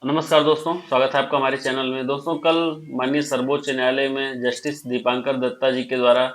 नमस्कार दोस्तों, स्वागत है आपका हमारे चैनल में। दोस्तों, कल माननीय सर्वोच्च न्यायालय में जस्टिस दीपांकर दत्ता जी के द्वारा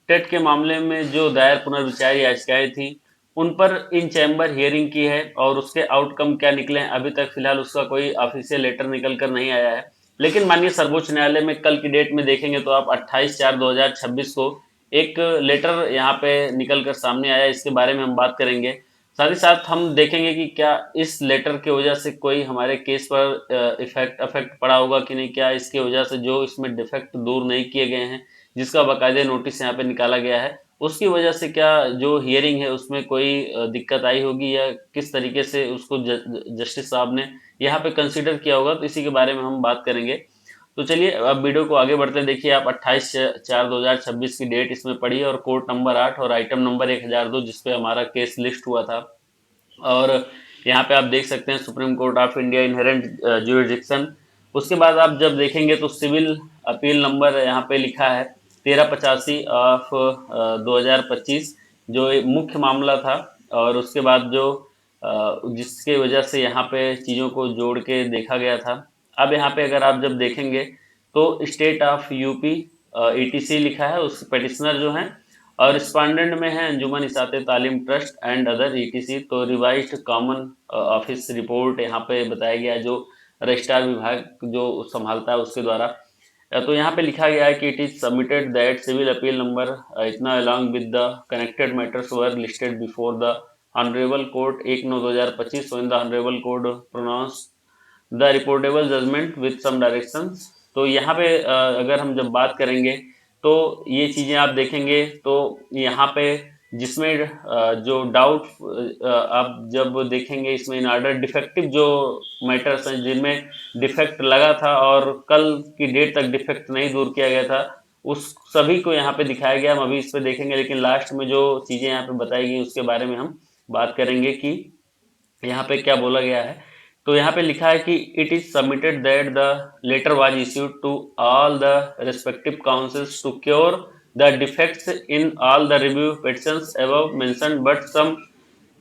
टेट के मामले में जो दायर पुनर्विचार याचिकाएं थी, उन पर इन चैम्बर हियरिंग की है और उसके आउटकम क्या निकले हैं अभी तक फिलहाल उसका कोई ऑफिशियल लेटर निकल कर नहीं आया है। लेकिन माननीय सर्वोच्च न्यायालय में कल की डेट में देखेंगे तो आप 28/4/2026 को एक लेटर यहाँ पे निकल कर सामने आया, इसके बारे में हम बात करेंगे। साथ ही साथ हम देखेंगे कि क्या इस लेटर की वजह से कोई हमारे केस पर इफेक्ट अफेक्ट पड़ा होगा कि नहीं, क्या इसकी वजह से जो इसमें डिफेक्ट दूर नहीं किए गए हैं, जिसका बाकायदे नोटिस यहाँ पे निकाला गया है, उसकी वजह से क्या जो हियरिंग है उसमें कोई दिक्कत आई होगी या किस तरीके से उसको जस्टिस साहब ने यहाँ पे कंसिडर किया होगा, तो इसी के बारे में हम बात करेंगे। तो चलिए अब वीडियो को आगे बढ़ते हैं। देखिए आप 28/4/2026 की डेट इसमें पड़ी और कोर्ट नंबर 8 और आइटम नंबर 1002 जिसपे हमारा केस लिस्ट हुआ था। और यहाँ पे आप देख सकते हैं supreme court of India inherent jurisdiction. उसके बाद आप जब देखेंगे तो सिविल अपील नंबर यहाँ पे लिखा है 1385 ऑफ 2025, जो एक मुख्य मामला था। और उसके बाद जो जिसके वजह से यहाँ पे चीज़ों को जोड़ के देखा गया था। अब यहाँ पे अगर आप जब देखेंगे तो स्टेट ऑफ यूपी ईटीसी लिखा है, उस पेटिशनर जो हैं, और रिस्पॉन्डेंट में है अंजुमन इसात तालीम ट्रस्ट एंड अदर ईटीसी। तो रिवाइज्ड कॉमन ऑफिस रिपोर्ट यहाँ पे बताया गया है, जो रजिस्ट्रार विभाग जो संभालता है उसके द्वारा। तो यहाँ पे लिखा गया है कि it is submitted that civil appeal number इतना along with the connected matters were listed before the honourable court 1/9/2025 in the honourable court pronounce the reportable judgment with some directions. तो यहाँ पे अगर हम जब बात करेंगे तो ये चीज़ें आप देखेंगे तो यहाँ पे जिसमें जो डाउट आप जब देखेंगे इसमें इन ऑर्डर डिफेक्टिव जो मैटर्स हैं जिनमें डिफेक्ट लगा था और कल की डेट तक डिफेक्ट नहीं दूर किया गया था, उस सभी को यहाँ पे दिखाया गया। हम अभी इस पे देखेंगे, लेकिन लास्ट में जो चीज़ें यहाँ पे बताई गई उसके बारे में हम बात करेंगे कि यहाँ पे क्या बोला गया है। तो यहाँ पे लिखा है कि it is submitted that the letter was issued to all the respective councils to cure the defects in all the review petitions above mentioned but some.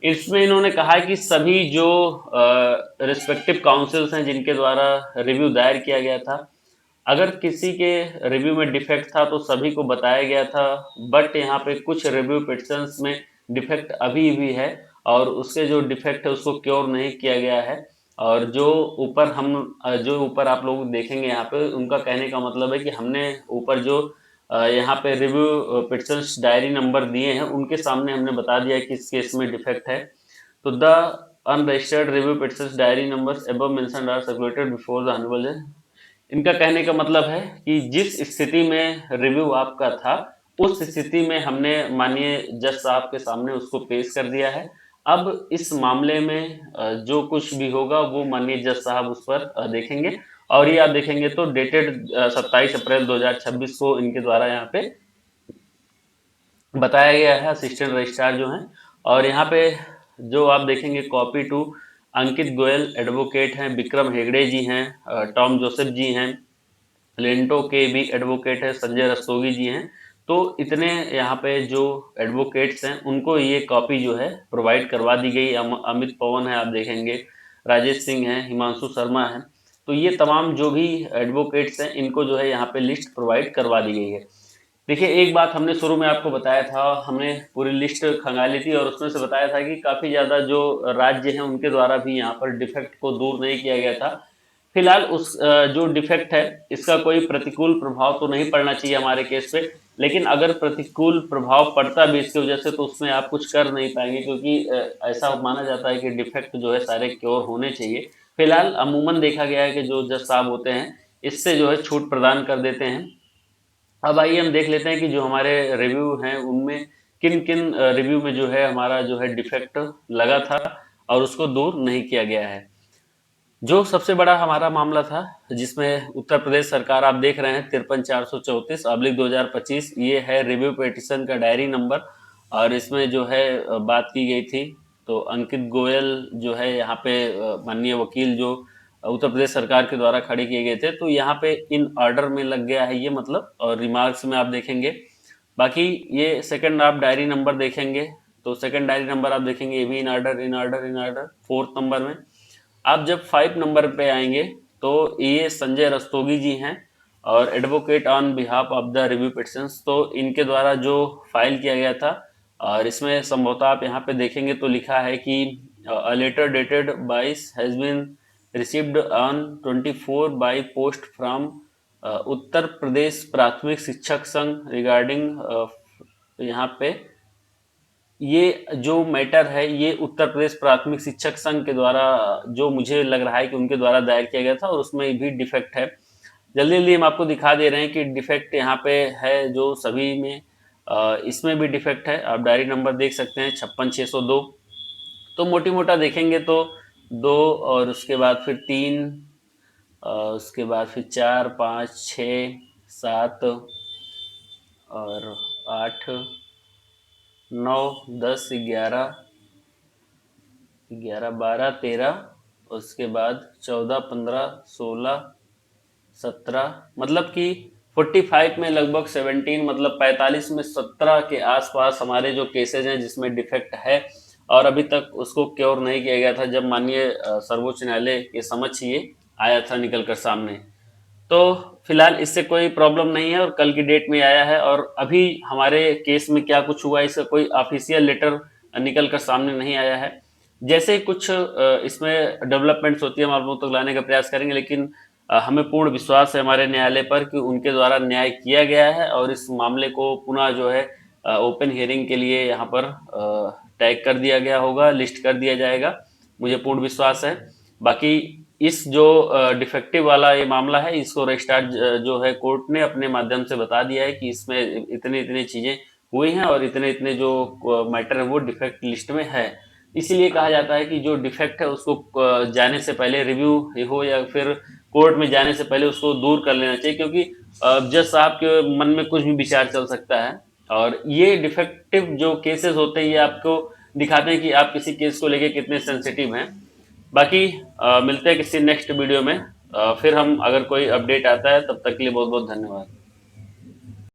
इसमें इन्होंने कहा है कि सभी जो रिस्पेक्टिव काउंसिल्स हैं जिनके द्वारा रिव्यू दायर किया गया था, अगर किसी के रिव्यू में डिफेक्ट था तो सभी को बताया गया था। बट यहाँ पे कुछ रिव्यू पिटिशंस में डिफेक्ट अभी भी है और उसके जो डिफेक्ट है उसको क्योर नहीं किया गया है। और जो ऊपर आप लोग देखेंगे यहाँ पे, उनका कहने का मतलब है कि हमने ऊपर जो यहाँ पे रिव्यू पिटिशंस डायरी नंबर दिए हैं उनके सामने हमने बता दिया कि इस केस में डिफेक्ट है। तो the unregistered review petitions diary numbers above mentioned are circulated before the honourable. इनका कहने का मतलब है कि जिस स्थिति में रिव्यू आपका था उस स्थिति में हमने माननीय जज साहब के सामने उसको पेश कर दिया है। अब इस मामले में जो कुछ भी होगा वो माननीय जज साहब उस पर देखेंगे। और ये आप देखेंगे तो डेटेड 27 अप्रैल 2026 को इनके द्वारा यहाँ पे बताया गया है, असिस्टेंट रजिस्ट्रार जो हैं। और यहाँ पे जो आप देखेंगे copy to Ankit Goyal advocate हैं, विक्रम हेगड़े जी हैं, टॉम जोसेफ जी हैं, लेंटो के भी एडवोकेट है, संजय रस्तोगी जी हैं। तो इतने यहाँ पे जो एडवोकेट्स हैं उनको ये कॉपी जो है प्रोवाइड करवा दी गई। अमित पवन है, आप देखेंगे राजेश सिंह हैं, हिमांशु शर्मा हैं। तो ये तमाम जो भी एडवोकेट्स हैं इनको जो है यहाँ पे लिस्ट प्रोवाइड करवा दी गई है। देखिए, एक बात हमने शुरू में आपको बताया था, हमने पूरी लिस्ट खंगाली थी और उसमें से बताया था कि काफ़ी ज़्यादा जो राज्य हैं उनके द्वारा भी यहाँ पर डिफेक्ट को दूर नहीं किया गया था। फिलहाल उस जो डिफेक्ट है इसका कोई प्रतिकूल प्रभाव तो नहीं पड़ना चाहिए हमारे केस पे। लेकिन अगर प्रतिकूल प्रभाव पड़ता भी इसकी वजह से तो उसमें आप कुछ कर नहीं पाएंगे, क्योंकि ऐसा माना जाता है कि डिफेक्ट जो है सारे क्योर होने चाहिए। फिलहाल अमूमन देखा गया है कि जो जज साहब होते हैं इससे जो है छूट प्रदान कर देते हैं। अब आइए हम देख लेते हैं कि जो हमारे रिव्यू हैं उनमें किन किन रिव्यू में जो है हमारा जो है डिफेक्ट लगा था और उसको दूर नहीं किया गया है। जो सबसे बड़ा हमारा मामला था जिसमें उत्तर प्रदेश सरकार आप देख रहे हैं 53/434/2025, ये है रिव्यू पिटिशन का डायरी नंबर। और इसमें जो है बात की गई थी। तो अंकित गोयल जो है यहाँ पे माननीय वकील जो उत्तर प्रदेश सरकार के द्वारा खड़े किए गए थे, तो यहाँ पे इन ऑर्डर में लग गया है ये मतलब। और रिमार्क्स में आप देखेंगे, बाकी ये सेकंड आप डायरी नंबर देखेंगे तो सेकंड डायरी नंबर आप देखेंगे ये भी in order in order in order. Fourth number में आप जब 5 नंबर पे आएंगे तो ये संजय रस्तोगी जी हैं और advocate on behalf of the review petitions, तो इनके द्वारा जो फाइल किया गया था। और इसमें संभवतः आप यहाँ पे देखेंगे तो लिखा है कि a letter dated 22 has been received on 24 by post from Uttar Pradesh प्राथमिक शिक्षक संघ रिगार्डिंग, यहाँ पे ये जो मैटर है ये उत्तर प्रदेश प्राथमिक शिक्षक संघ के द्वारा, जो मुझे लग रहा है कि उनके द्वारा दायर किया गया था और उसमें भी डिफेक्ट है। जल्दी जल्दी हम आपको दिखा दे रहे हैं कि डिफेक्ट यहाँ पे है जो सभी में, इसमें भी डिफेक्ट है। आप डायरी नंबर देख सकते हैं 56,602। तो मोटी मोटा देखेंगे तो 2, और उसके बाद फिर 3, उसके बाद फिर 4, 5, 6, 7 और 8, 9, 10, 11, 12, 13, उसके बाद 14, 15, 16, 17, मतलब कि 45 में लगभग 17, मतलब 45 में 17 के आसपास हमारे जो केसेज हैं जिसमें डिफेक्ट है, और अभी तक उसको क्योर नहीं किया गया था जब माननीय सर्वोच्च न्यायालय के समक्ष ये आया था निकल कर सामने। तो फिलहाल इससे कोई प्रॉब्लम नहीं है और कल की डेट में आया है, और अभी हमारे केस में क्या कुछ हुआ इसका कोई ऑफिशियल लेटर निकल कर सामने नहीं आया है। जैसे ही कुछ इसमें डेवलपमेंट्स होती है हम आप लोगों तक लाने का प्रयास करेंगे, लेकिन हमें पूर्ण विश्वास है हमारे न्यायालय पर कि उनके द्वारा न्याय किया गया है और इस मामले को पुनः जो है ओपन हियरिंग के लिए यहाँ पर टैग कर दिया गया होगा, लिस्ट कर दिया जाएगा, मुझे पूर्ण विश्वास है। बाकी इस जो डिफेक्टिव वाला ये मामला है इसको रजिस्ट्रार जो है कोर्ट ने अपने माध्यम से बता दिया है कि इसमें इतनी इतनी चीजें हुई हैं और इतने इतने जो मैटर है वो डिफेक्ट लिस्ट में है। इसीलिए कहा जाता है कि जो डिफेक्ट है उसको जाने से पहले रिव्यू हो या फिर कोर्ट में जाने से पहले उसको दूर कर लेना चाहिए, क्योंकि जज साहब के मन में कुछ भी विचार चल सकता है। और ये डिफेक्टिव जो केसेस होते हैं ये आपको दिखाते हैं कि आप किसी केस को लेके कितने सेंसिटिव हैं। बाकी मिलते हैं किसी नेक्स्ट वीडियो में, फिर हम अगर कोई अपडेट आता है, तब तक के लिए बहुत बहुत धन्यवाद।